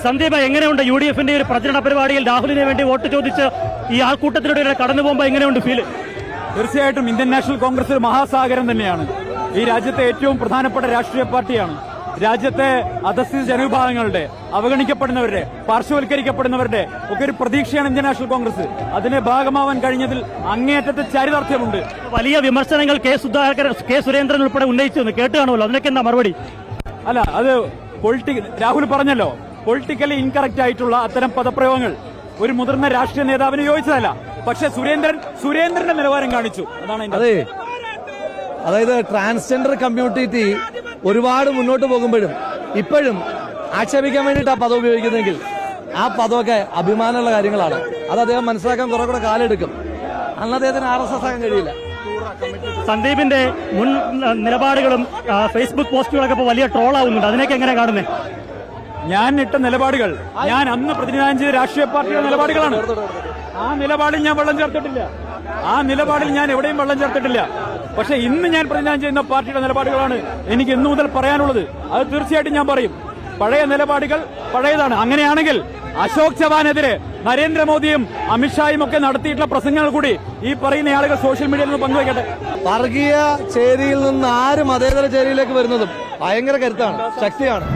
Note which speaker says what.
Speaker 1: സന്ദീപ്, എങ്ങനെയുണ്ട് U D എഫിന്റെ ഒരു പ്രചരണ പരിപാടിയിൽ രാഹുലിനെ വേണ്ടി വോട്ട് ചോദിച്ച് ഈ ആൾക്കൂട്ടത്തിലൂടെ കടന്നു പോകുമ്പോൾ എങ്ങനെയുണ്ട് ഫീൽ?
Speaker 2: തീർച്ചയായിട്ടും ഇന്ത്യൻ നാഷണൽ കോൺഗ്രസ് ഒരു മഹാസാഗരം തന്നെയാണ്. ഈ രാജ്യത്തെ ഏറ്റവും പ്രധാനപ്പെട്ട രാഷ്ട്രീയ പാർട്ടിയാണ്. രാജ്യത്തെ അധസ്ഥിത ജനവിഭാഗങ്ങളുടെ, അവഗണിക്കപ്പെടുന്നവരുടെ, പാർശ്വവൽക്കരിക്കപ്പെടുന്നവരുടെ ഒക്കെ ഒരു പ്രതീക്ഷയാണ് ഇന്ത്യൻ നാഷണൽ കോൺഗ്രസ്. അതിന്റെ ഭാഗമാവാൻ കഴിഞ്ഞതിൽ അങ്ങേയറ്റത്തെ ചരിതാർത്ഥ്യമുണ്ട്.
Speaker 1: വലിയ വിമർശനങ്ങൾ കെ സുരേന്ദ്രൻ ഉൾപ്പെടെ ഉന്നയിച്ചു കേട്ട് കാണുമല്ലോ, അതിനൊക്കെ എന്താ മറുപടി?
Speaker 2: അല്ല, അത് രാഹുൽ പറഞ്ഞല്ലോ, പൊളിറ്റിക്കലി ഇൻകറക്റ്റ് ആയിട്ടുള്ള അത്തരം പദപ്രയോഗങ്ങൾ ഒരു മുതിർന്ന രാഷ്ട്രീയ നേതാവിന് യോജിച്ചതല്ല. പക്ഷെ സുരേന്ദ്രന്റെ നിലവാരം കാണിച്ചു. അതാണ്
Speaker 3: അതായത് ട്രാൻസ്ജെൻഡർ കമ്മ്യൂണിറ്റി ഒരുപാട് മുന്നോട്ട് പോകുമ്പോഴും ഇപ്പോഴും ആക്ഷേപിക്കാൻ വേണ്ടിയിട്ട് ആ പദം ഉപയോഗിക്കുന്നെങ്കിൽ ആ പദമൊക്കെ അഭിമാനമുള്ള കാര്യങ്ങളാണ്. അത് അദ്ദേഹം മനസ്സിലാക്കാൻ കുറെ കൂടെ കാലെടുക്കും. അന്ന് അദ്ദേഹത്തിന് RSS ആക്കാൻ കഴിയില്ല.
Speaker 1: സന്ദീപിന്റെ മുൻ നിലപാടുകളും ഫേസ്ബുക്ക് പോസ്റ്റുകളൊക്കെ ഇപ്പോൾ വലിയ ട്രോളാവുന്നുണ്ട്. അതിനൊക്കെ എങ്ങനെ കാണുന്നത്?
Speaker 2: ഞാൻ ഇട്ട നിലപാടുകൾ, ഞാൻ അന്ന് പ്രതിനിധാനം ചെയ്ത രാഷ്ട്രീയ പാർട്ടിയുടെ നിലപാടുകളാണ്. ആ നിലപാടിൽ ഞാൻ വെള്ളം ചേർത്തിട്ടില്ല. ആ നിലപാടിൽ ഞാൻ എവിടെയും വെള്ളം ചേർത്തിട്ടില്ല. പക്ഷെ ഇന്ന് ഞാൻ പ്രതിനിധാനം ചെയ്യുന്ന പാർട്ടിയുടെ നിലപാടുകളാണ് എനിക്ക് ഇന്നു മുതൽ പറയാനുള്ളത്. അത് തീർച്ചയായിട്ടും ഞാൻ പറയും. പഴയ നിലപാടുകൾ പഴയതാണ്. അങ്ങനെയാണെങ്കിൽ അശോക് ചവാനെതിരെ നരേന്ദ്രമോദിയും അമിത്ഷായും ഒക്കെ നടത്തിയിട്ടുള്ള പ്രസംഗങ്ങൾ കൂടി ഈ പറയുന്ന ആളുകൾ സോഷ്യൽ മീഡിയയിൽ നിന്ന് പങ്കുവയ്ക്കട്ടെ.
Speaker 3: വർഗീയ ചേരിയിൽ നിന്ന് ആര് മതേതര ചേരിയിലേക്ക് വരുന്നതും ഭയങ്കര കരുത്താണ്, ശക്തിയാണ്.